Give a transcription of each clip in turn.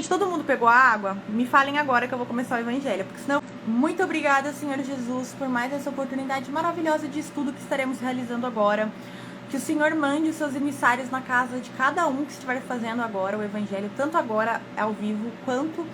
Gente, todo mundo pegou a água? Me falem agora que eu vou começar o evangelho, porque senão... Muito obrigada, Senhor Jesus, por mais essa oportunidade maravilhosa de estudo que estaremos realizando agora. Que o Senhor mande os seus emissários na casa de cada um que estiver fazendo agora o evangelho, tanto agora ao vivo, quanto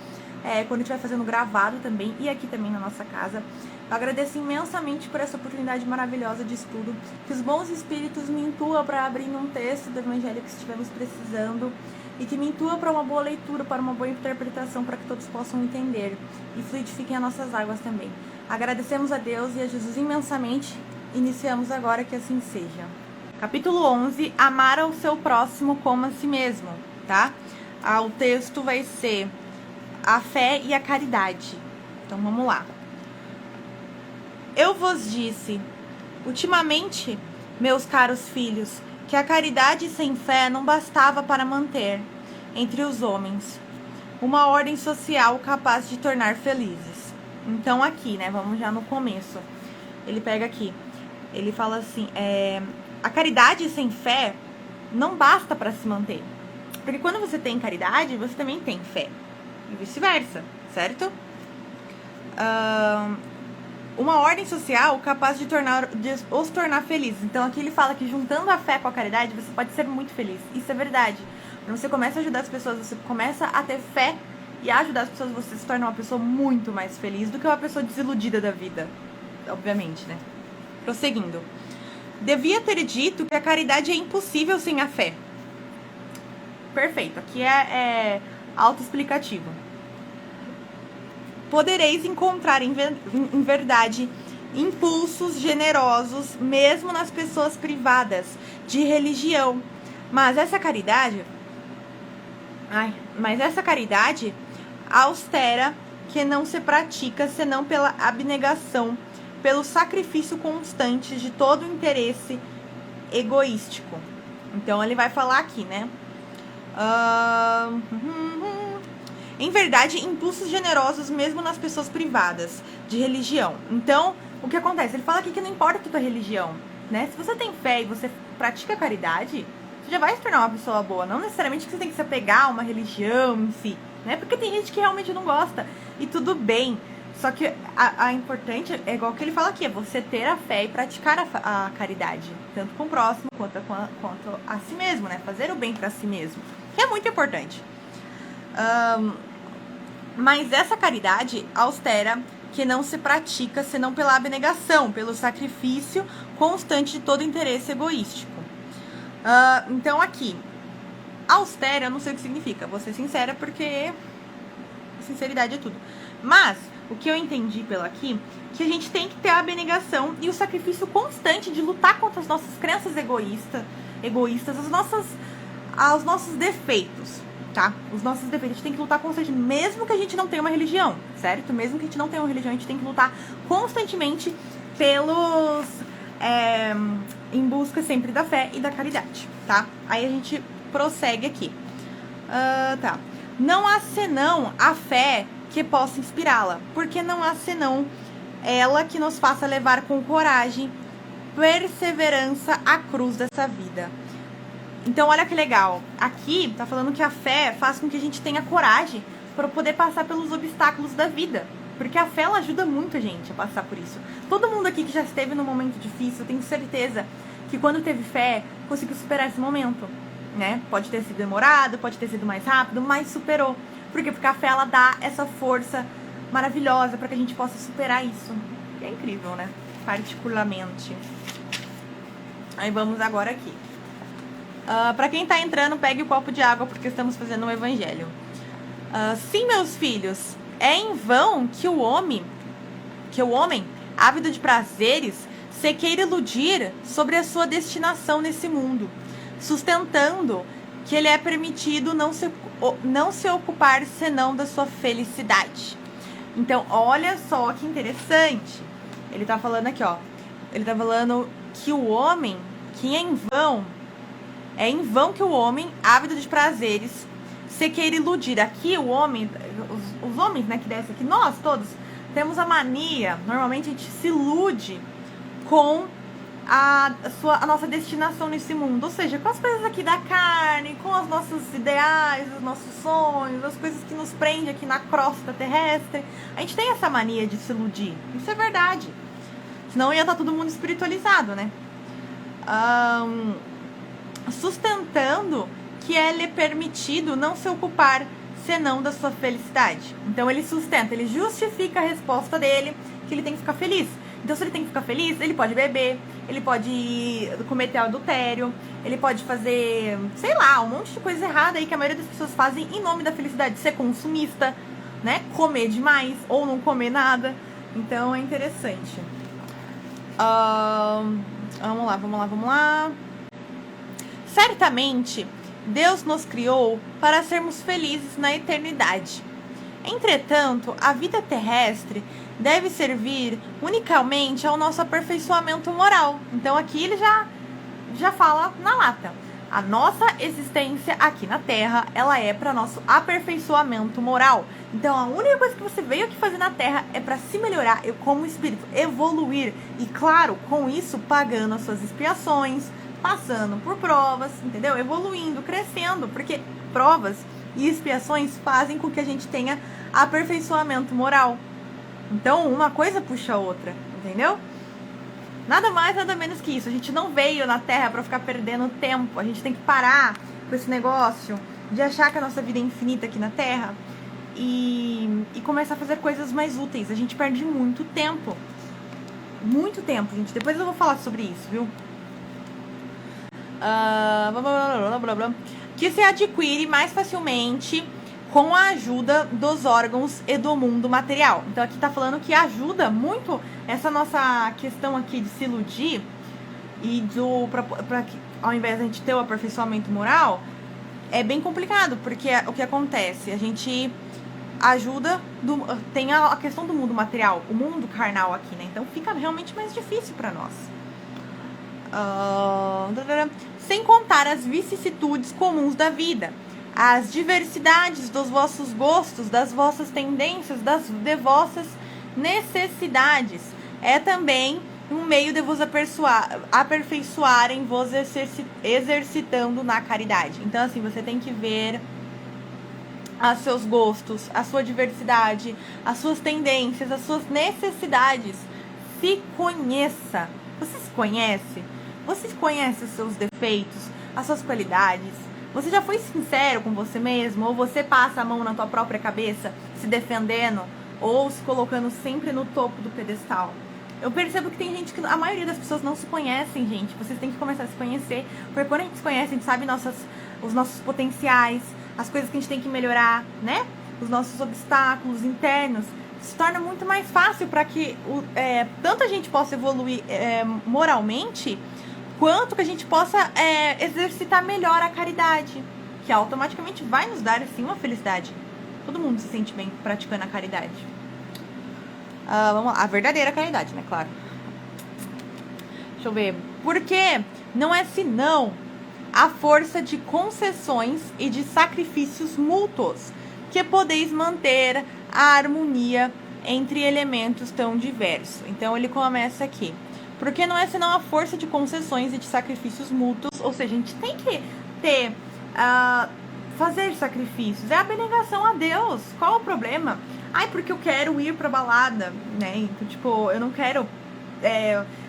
quando estiver fazendo gravado também, e aqui também na nossa casa. Eu agradeço imensamente por essa oportunidade maravilhosa de estudo. Que os bons espíritos me intuam para abrir um texto do evangelho que estivermos precisando, e que me intua para uma boa leitura, para uma boa interpretação, para que todos possam entender e fluidifiquem as nossas águas também. Agradecemos a Deus e a Jesus imensamente. Iniciamos agora, que assim seja. Capítulo 11, amar ao seu próximo como a si mesmo, tá? O texto vai ser a fé e a caridade. Então vamos lá. Eu vos disse, ultimamente, meus caros filhos, que a caridade sem fé não bastava para manter, entre os homens, uma ordem social capaz de tornar felizes. Então aqui, né, vamos já no começo. Ele pega aqui, ele fala assim, a caridade sem fé não basta para se manter. Porque quando você tem caridade, você também tem fé. E vice-versa, certo? Uma ordem social capaz de os tornar felizes. Então aqui ele fala que juntando a fé com a caridade, você pode ser muito feliz. Isso é verdade. Quando você começa a ajudar as pessoas, você começa a ter fé e a ajudar as pessoas, você se torna uma pessoa muito mais feliz do que uma pessoa desiludida da vida. Obviamente, né? Prosseguindo. Devia ter dito que a caridade é impossível sem a fé. Perfeito. Aqui é autoexplicativo. Podereis encontrar em verdade impulsos generosos mesmo nas pessoas privadas de religião, mas essa caridade austera que não se pratica senão pela abnegação, pelo sacrifício constante de todo o interesse egoístico. Então ele vai falar aqui, né? Em verdade, impulsos generosos mesmo nas pessoas privadas de religião. Então, o que acontece? Ele fala aqui que não importa a tua religião, né? Se você tem fé e você pratica caridade, você já vai se tornar uma pessoa boa. Não necessariamente que você tem que se apegar a uma religião em si, né? Porque tem gente que realmente não gosta, e tudo bem. Só que a importante é igual que ele fala aqui, é você ter a fé e praticar a caridade, tanto com o próximo quanto a si mesmo, né? Fazer o bem para si mesmo, que é muito importante. Mas essa caridade austera que não se pratica senão pela abnegação, pelo sacrifício constante de todo interesse egoístico. Então aqui, austera, eu não sei o que significa, vou ser sincera porque sinceridade é tudo. Mas o que eu entendi pelo aqui, que a gente tem que ter a abnegação e o sacrifício constante de lutar contra as nossas crenças egoístas, aos nossos defeitos. Tá? Os nossos defeitos, a gente tem que lutar constantemente, mesmo que a gente não tenha uma religião, certo? Mesmo que a gente não tenha uma religião, a gente tem que lutar constantemente em busca sempre da fé e da caridade, tá? Aí a gente prossegue aqui. Tá. Não há senão a fé que possa inspirá-la, porque não há senão ela que nos faça levar com coragem, perseverança a cruz dessa vida. Então, olha que legal. Aqui tá falando que a fé faz com que a gente tenha coragem para poder passar pelos obstáculos da vida. Porque a fé, ela ajuda muito a gente a passar por isso. Todo mundo aqui que já esteve num momento difícil, eu tenho certeza que quando teve fé, conseguiu superar esse momento, né? Pode ter sido demorado, pode ter sido mais rápido, mas superou. Por quê? Porque a fé, ela dá essa força maravilhosa para que a gente possa superar isso. E é incrível, né? Particularmente. Aí vamos agora aqui. Para quem tá entrando, pegue o copo de água, porque estamos fazendo um evangelho. Sim, meus filhos, é em vão que o homem, ávido de prazeres, se queira iludir sobre a sua destinação nesse mundo, sustentando que ele é permitido não se ocupar senão da sua felicidade. Então, olha só que interessante. Ele tá falando aqui, ó. Ele tá falando que o homem, que é em vão que o homem, ávido de prazeres, se queira iludir. Aqui o homem, os homens, né, que descem aqui, nós todos, temos a mania, normalmente a gente se ilude com a nossa destinação nesse mundo. Ou seja, com as coisas aqui da carne, com os nossos ideais, os nossos sonhos, as coisas que nos prendem aqui na crosta terrestre. A gente tem essa mania de se iludir. Isso é verdade. Senão ia estar todo mundo espiritualizado, né? Sustentando que ele é permitido não se ocupar senão da sua felicidade. Então ele sustenta, ele justifica a resposta dele que ele tem que ficar feliz. Então se ele tem que ficar feliz, ele pode beber, ele pode cometer adultério, ele pode fazer, sei lá, um monte de coisa errada aí que a maioria das pessoas fazem em nome da felicidade. Ser consumista, né? Comer demais ou não comer nada. Então é interessante. Vamos lá. Certamente, Deus nos criou para sermos felizes na eternidade. Entretanto, a vida terrestre deve servir unicamente ao nosso aperfeiçoamento moral. Então aqui ele já fala na lata. A nossa existência aqui na Terra, ela é para nosso aperfeiçoamento moral. Então a única coisa que você veio aqui fazer na Terra é para se melhorar como espírito, evoluir. E claro, com isso pagando as suas expiações, passando por provas, entendeu? Evoluindo, crescendo, porque provas e expiações fazem com que a gente tenha aperfeiçoamento moral. Então, uma coisa puxa a outra, entendeu? Nada mais, nada menos que isso. A gente não veio na Terra pra ficar perdendo tempo. A gente tem que parar com esse negócio de achar que a nossa vida é infinita aqui na Terra e começar a fazer coisas mais úteis. A gente perde muito tempo. Muito tempo, gente. Depois eu vou falar sobre isso, viu? Que se adquire mais facilmente com a ajuda dos órgãos e do mundo material. Então aqui tá falando que ajuda muito essa nossa questão aqui de se iludir e pra ao invés de a gente ter o aperfeiçoamento moral, é bem complicado, porque o que acontece? A gente ajuda, tem a questão do mundo material, o mundo carnal aqui, né? Então fica realmente mais difícil pra nós. Sem contar as vicissitudes comuns da vida, as diversidades dos vossos gostos, das vossas tendências, de vossas necessidades. É também um meio de vos aperfeiçoarem, vos exercitando na caridade. Então, assim, você tem que ver os seus gostos, a sua diversidade, as suas tendências, as suas necessidades. Se conheça. Você se conhece? Você conhece os seus defeitos, as suas qualidades? Você já foi sincero com você mesmo? Ou você passa a mão na tua própria cabeça, se defendendo, ou se colocando sempre no topo do pedestal? Eu percebo que tem gente que... A maioria das pessoas não se conhecem, gente. Vocês têm que começar a se conhecer. Porque quando a gente se conhece, a gente sabe os nossos potenciais, as coisas que a gente tem que melhorar, né? Os nossos obstáculos internos. Se torna muito mais fácil para que tanto a gente possa evoluir moralmente, quanto que a gente possa exercitar melhor a caridade, que automaticamente vai nos dar, assim, uma felicidade. Todo mundo se sente bem praticando a caridade. Vamos lá, a verdadeira caridade, né, claro. Deixa eu ver. Porque não é senão a força de concessões e de sacrifícios mútuos que podeis manter a harmonia entre elementos tão diversos. Então ele começa aqui. Porque não é senão a força de concessões e de sacrifícios mútuos. Ou seja, a gente tem que fazer sacrifícios. É a abnegação a Deus. Qual o problema? Ai, porque eu quero ir pra balada, né? Então, tipo, eu não quero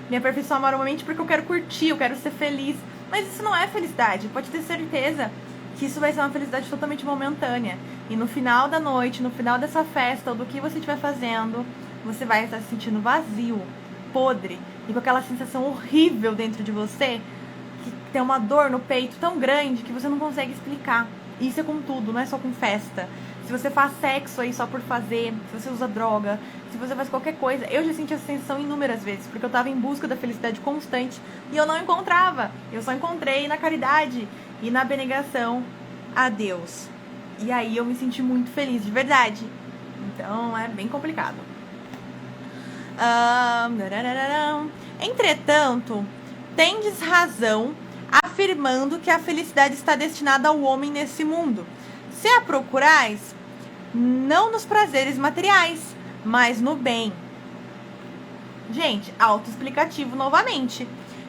me aperfeiçoar moralmente porque eu quero curtir, eu quero ser feliz. Mas isso não é felicidade. Pode ter certeza que isso vai ser uma felicidade totalmente momentânea. E no final da noite, no final dessa festa, ou do que você estiver fazendo, você vai estar se sentindo vazio, podre, e com aquela sensação horrível dentro de você, que tem uma dor no peito tão grande que você não consegue explicar. E isso é com tudo, não é só com festa. Se você faz sexo aí só por fazer, se você usa droga, se você faz qualquer coisa. Eu já senti essa sensação inúmeras vezes, porque eu tava em busca da felicidade constante e eu não encontrava. Eu só encontrei na caridade e na abnegação a Deus. E aí eu me senti muito feliz, de verdade. Então é bem complicado. Entretanto, tendes razão afirmando que a felicidade está destinada ao homem nesse mundo. Se a procurais, não nos prazeres materiais, mas no bem. Gente, autoexplicativo novamente.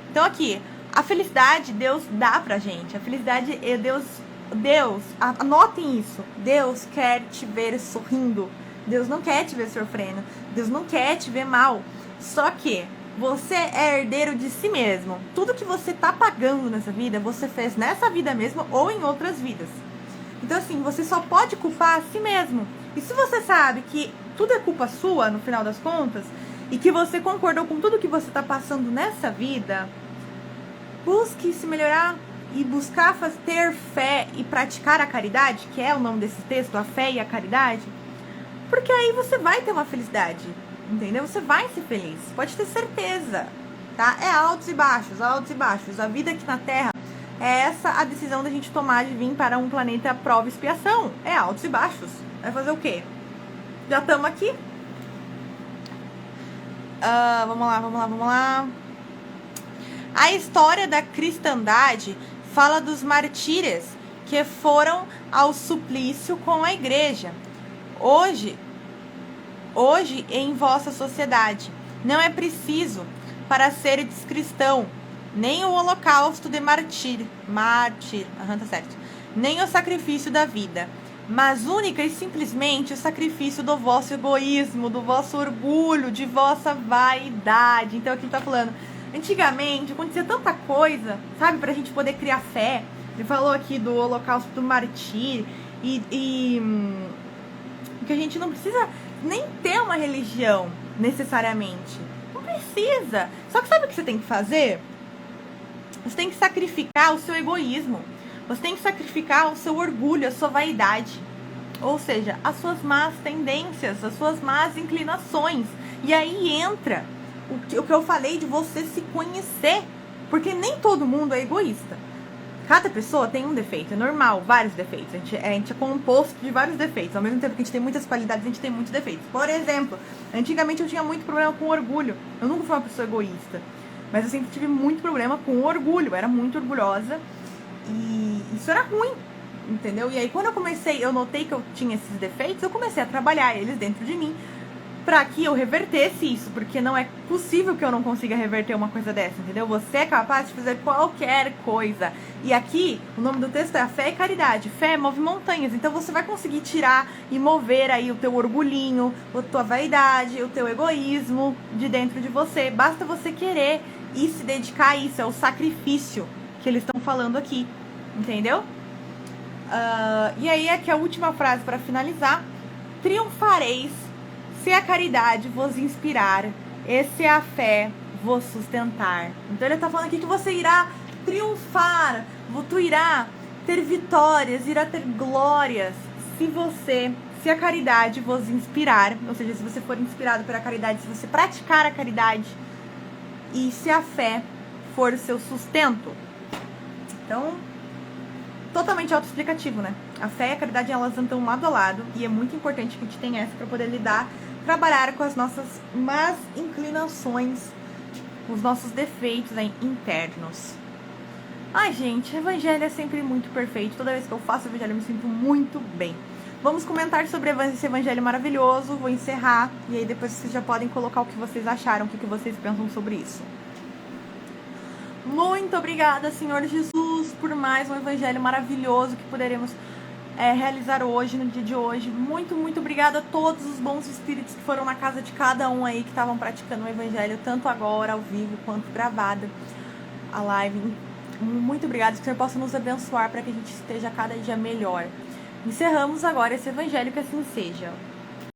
Então aqui, a felicidade Deus dá pra gente. A felicidade é Deus, anotem isso. Deus quer te ver sorrindo. Deus não quer te ver sofrendo. Deus não quer te ver mal. Só que você é herdeiro de si mesmo. Tudo que você tá pagando nessa vida, você fez nessa vida mesmo ou em outras vidas. Então assim, você só pode culpar a si mesmo. E se você sabe que tudo é culpa sua, no final das contas, e que você concordou com tudo que você tá passando nessa vida, busque se melhorar e buscar ter fé e praticar a caridade, que é o nome desse texto, a fé e a caridade, porque aí você vai ter uma felicidade, entendeu? Você vai ser feliz, pode ter certeza, tá? É altos e baixos, altos e baixos. A vida aqui na Terra é essa a decisão da gente tomar de vir para um planeta prova e expiação. É altos e baixos. Vai fazer o quê? Já estamos aqui. Vamos lá. A história da cristandade fala dos mártires que foram ao suplício com a igreja. Hoje em vossa sociedade, não é preciso para seres cristão, nem o holocausto de mártir, tá certo, nem o sacrifício da vida, mas única e simplesmente o sacrifício do vosso egoísmo, do vosso orgulho, de vossa vaidade. Então aqui tá falando, antigamente acontecia tanta coisa, sabe, pra gente poder criar fé. Ele falou aqui do holocausto do mártir e que a gente não precisa nem ter uma religião necessariamente. Não precisa. Só que sabe o que você tem que fazer? Você tem que sacrificar o seu egoísmo. Você tem que sacrificar o seu orgulho, a sua vaidade. Ou seja, as suas más tendências, as suas más inclinações. E aí entra o que eu falei de você se conhecer. Porque nem todo mundo é egoísta. Cada pessoa tem um defeito, é normal, vários defeitos. A gente é composto de vários defeitos. Ao mesmo tempo que a gente tem muitas qualidades, a gente tem muitos defeitos. Por exemplo, antigamente eu tinha muito problema com orgulho. Eu nunca fui uma pessoa egoísta. Mas eu sempre tive muito problema com orgulho. Eu era muito orgulhosa. E isso era ruim, entendeu? E aí quando eu notei que eu tinha esses defeitos, eu comecei a trabalhar eles dentro de mim pra que eu revertesse isso, porque não é possível que eu não consiga reverter uma coisa dessa, entendeu? Você é capaz de fazer qualquer coisa. E aqui, o nome do texto é a fé e caridade. Fé move montanhas, então você vai conseguir tirar e mover aí o teu orgulhinho, a tua vaidade, o teu egoísmo de dentro de você. Basta você querer e se dedicar a isso, é o sacrifício que eles estão falando aqui, entendeu? E aí aqui a última frase para finalizar: triunfareis se a caridade vos inspirar, e se a fé vos sustentar. Então ele está falando aqui que você irá triunfar, tu irá ter vitórias, irá ter glórias, se a caridade vos inspirar, ou seja, se você for inspirado pela caridade, se você praticar a caridade, e se a fé for o seu sustento. Então, totalmente autoexplicativo, né? A fé e a caridade, elas andam lado a lado, e é muito importante que a gente tenha essa para poder trabalhar com as nossas más inclinações, os nossos defeitos aí internos. Ai, gente, o evangelho é sempre muito perfeito. Toda vez que eu faço o evangelho eu me sinto muito bem. Vamos comentar sobre esse evangelho maravilhoso. Vou encerrar e aí depois vocês já podem colocar o que vocês acharam, o que vocês pensam sobre isso. Muito obrigada, Senhor Jesus, por mais um evangelho maravilhoso que poderemos realizar hoje, no dia de hoje. Muito, muito obrigada a todos os bons espíritos que foram na casa de cada um aí, que estavam praticando o evangelho, tanto agora, ao vivo, quanto gravada a live. Muito obrigada, que o Senhor possa nos abençoar para que a gente esteja cada dia melhor. Encerramos agora esse evangelho, que assim seja.